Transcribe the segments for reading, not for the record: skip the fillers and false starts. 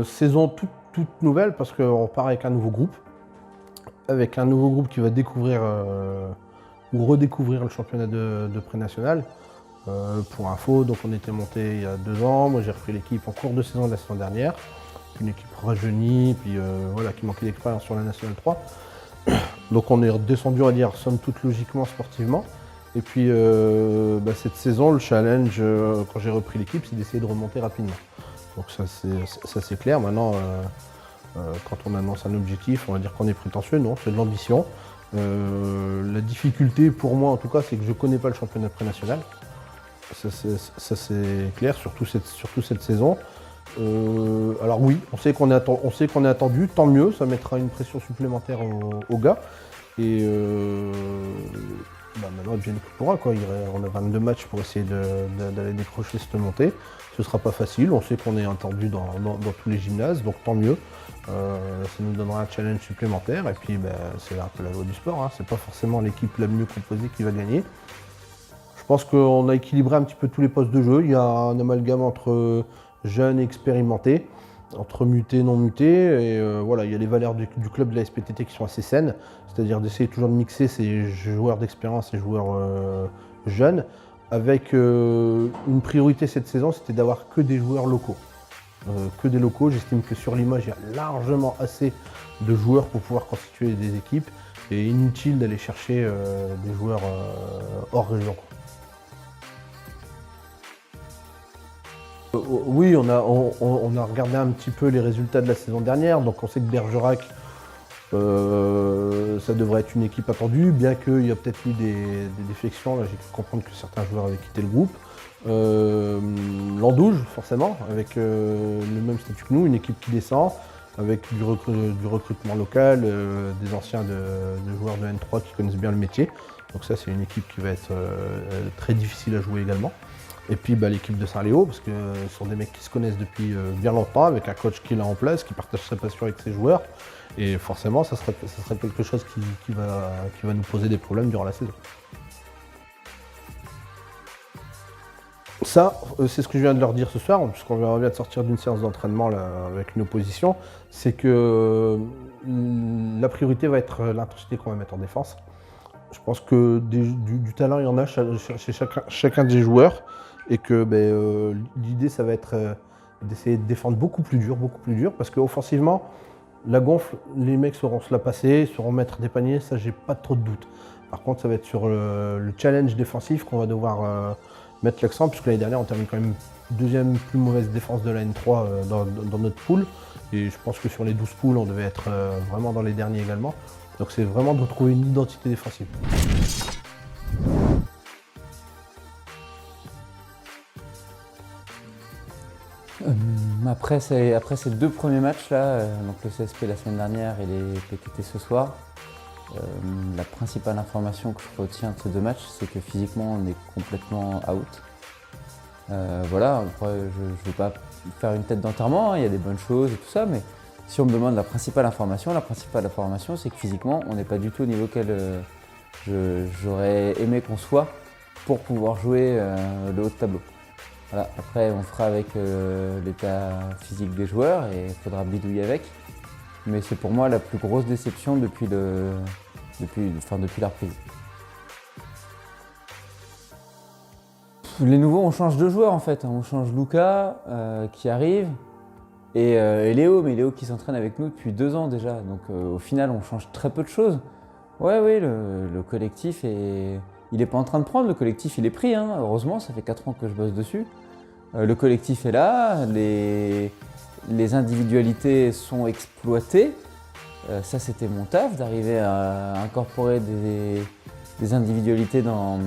Saison toute nouvelle parce qu'on part avec un nouveau groupe. Avec un nouveau groupe qui va découvrir ou redécouvrir le championnat de pré-national. Pour info, donc on était monté il y a 2 ans. Moi j'ai repris l'équipe en cours de saison de la saison dernière. Une équipe rajeunie, puis voilà, qui manquait d'expérience sur la Nationale 3. Donc on est redescendu, on va dire, somme toute logiquement, sportivement. Et puis cette saison, le challenge, quand j'ai repris l'équipe, c'est d'essayer de remonter rapidement. Donc ça c'est clair. Maintenant, quand on annonce un objectif, on va dire qu'on est prétentieux, non, c'est de l'ambition. La difficulté pour moi en tout cas, c'est que je ne connais pas le championnat pré-national. Ça c'est clair, surtout cette saison. Alors oui, on sait qu'on est attendu, tant mieux, ça mettra une pression supplémentaire aux gars. Et maintenant, bien que pourra, quoi. On a 22 matchs pour essayer d'aller décrocher cette montée. Ce ne sera pas facile, on sait qu'on est attendu dans tous les gymnases, donc tant mieux. Ça nous donnera un challenge supplémentaire. Et puis c'est un peu la loi du sport, hein. C'est pas forcément l'équipe la mieux composée qui va gagner. Je pense qu'on a équilibré un petit peu tous les postes de jeu. Il y a un amalgame entre jeunes et expérimentés, entre mutés et non mutés. Et voilà, il y a les valeurs du club de la SPTT qui sont assez saines, c'est-à-dire d'essayer toujours de mixer ces joueurs d'expérience et joueurs jeunes, avec une priorité cette saison, c'était d'avoir que des joueurs locaux. Que des locaux. J'estime que sur l'image, il y a largement assez de joueurs pour pouvoir constituer des équipes. Et inutile d'aller chercher des joueurs hors région. Oui, on a regardé un petit peu les résultats de la saison dernière, donc on sait que Bergerac, ça devrait être une équipe attendue, bien qu'il y a peut-être eu des défections. Là, j'ai cru comprendre que certains joueurs avaient quitté le groupe. L'Andouge, forcément, avec le même statut que nous, une équipe qui descend, avec du recrutement local, des anciens de joueurs de N3 qui connaissent bien le métier. Donc ça, c'est une équipe qui va être très difficile à jouer également. Et puis l'équipe de Saint-Léo, parce que ce sont des mecs qui se connaissent depuis bien longtemps, avec un coach qui est là en place, qui partage sa passion avec ses joueurs. Et forcément, ça serait quelque chose qui va nous poser des problèmes durant la saison. Ça, c'est ce que je viens de leur dire ce soir, puisqu'on vient de sortir d'une séance d'entraînement avec une opposition, c'est que la priorité va être l'intensité qu'on va mettre en défense. Je pense que du talent, il y en a chez chacun des joueurs, et que l'idée, ça va être d'essayer de défendre beaucoup plus dur, parce qu'offensivement, la gonfle, les mecs sauront se la passer, sauront mettre des paniers, ça j'ai pas trop de doute. Par contre, ça va être sur le challenge défensif qu'on va devoir mettre l'accent, puisque l'année dernière, on termine quand même deuxième plus mauvaise défense de la N3 dans notre pool. Et je pense que sur les 12 poules, on devait être vraiment dans les derniers également. Donc c'est vraiment de retrouver une identité défensive. Après ces 2 premiers matchs là, donc le CSP la semaine dernière et les PTT ce soir, la principale information que je retiens de ces 2 matchs, c'est que physiquement on est complètement out. Voilà, après, je ne veux pas faire une tête d'enterrement, hein, il y a des bonnes choses et tout ça, mais si on me demande la principale information, c'est que physiquement on n'est pas du tout au niveau auquel j'aurais aimé qu'on soit pour pouvoir jouer le haut de tableau. Voilà. Après, on fera avec l'état physique des joueurs et il faudra bidouiller avec. Mais c'est pour moi la plus grosse déception depuis la reprise. Les nouveaux, on change de joueur en fait. On change Lucas qui arrive et Léo, mais Léo qui s'entraîne avec nous depuis 2 ans déjà. Donc au final, on change très peu de choses. Ouais, oui, le collectif il n'est pas en train de prendre, le collectif il est pris, hein. Heureusement, ça fait 4 ans que je bosse dessus. Le collectif est là, les individualités sont exploitées. Ça, c'était mon taf, d'arriver à incorporer des individualités dans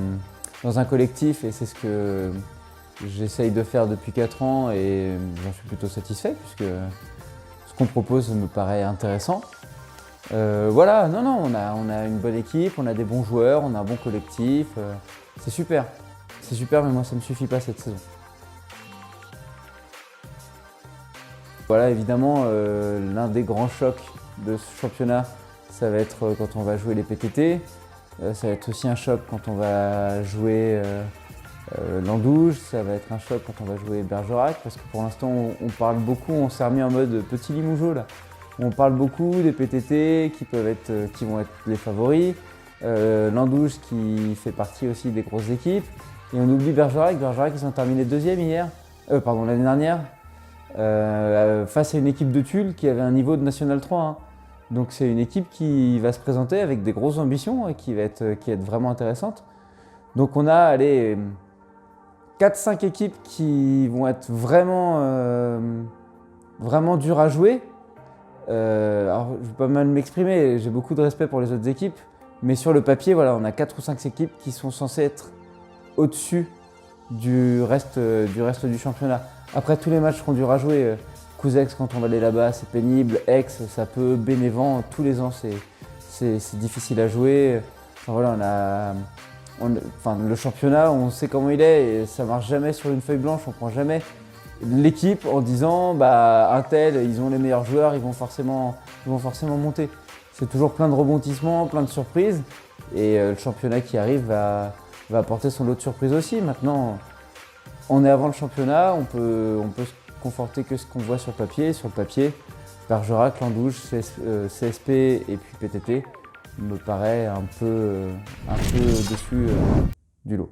un collectif, et c'est ce que j'essaye de faire depuis 4 ans et j'en suis plutôt satisfait puisque ce qu'on propose me paraît intéressant. Voilà, non, on a une bonne équipe, on a des bons joueurs, on a un bon collectif, c'est super. C'est super, mais moi ça ne me suffit pas cette saison. Voilà, évidemment, l'un des grands chocs de ce championnat, ça va être quand on va jouer les PTT. Ça va être aussi un choc quand on va jouer L'Andouge, ça va être un choc quand on va jouer Bergerac, parce que pour l'instant on parle beaucoup, on s'est remis en mode petit Limougeot là. On parle beaucoup des PTT qui vont être les favoris, L'Andouge qui fait partie aussi des grosses équipes, et on oublie Bergerac. Bergerac ils ont terminé deuxième l'année dernière, face à une équipe de Tulle qui avait un niveau de National 3. Hein. Donc c'est une équipe qui va se présenter avec des grosses ambitions et qui va être vraiment intéressante. Donc on a 4-5 équipes qui vont être vraiment dures à jouer. Alors je vais pas mal m'exprimer, j'ai beaucoup de respect pour les autres équipes, mais sur le papier, voilà, on a 4 ou 5 équipes qui sont censées être au-dessus du reste du championnat. Après, tous les matchs seront durs à jouer. Couzex, quand on va aller là-bas, c'est pénible. Aix, ça peut. Bénévent, tous les ans, c'est difficile à jouer. Enfin, voilà, le championnat, on sait comment il est et ça marche jamais sur une feuille blanche. On prend jamais l'équipe en disant un tel, ils ont les meilleurs joueurs, ils vont forcément monter. C'est toujours plein de rebondissements, plein de surprises. Et le championnat qui arrive va apporter son lot de surprises aussi. Maintenant, on est avant le championnat, on peut se conforter que ce qu'on voit sur le papier. Sur le papier, Bergerac, L'Andouge, CSP et puis PTT me paraît un peu au-dessus du lot.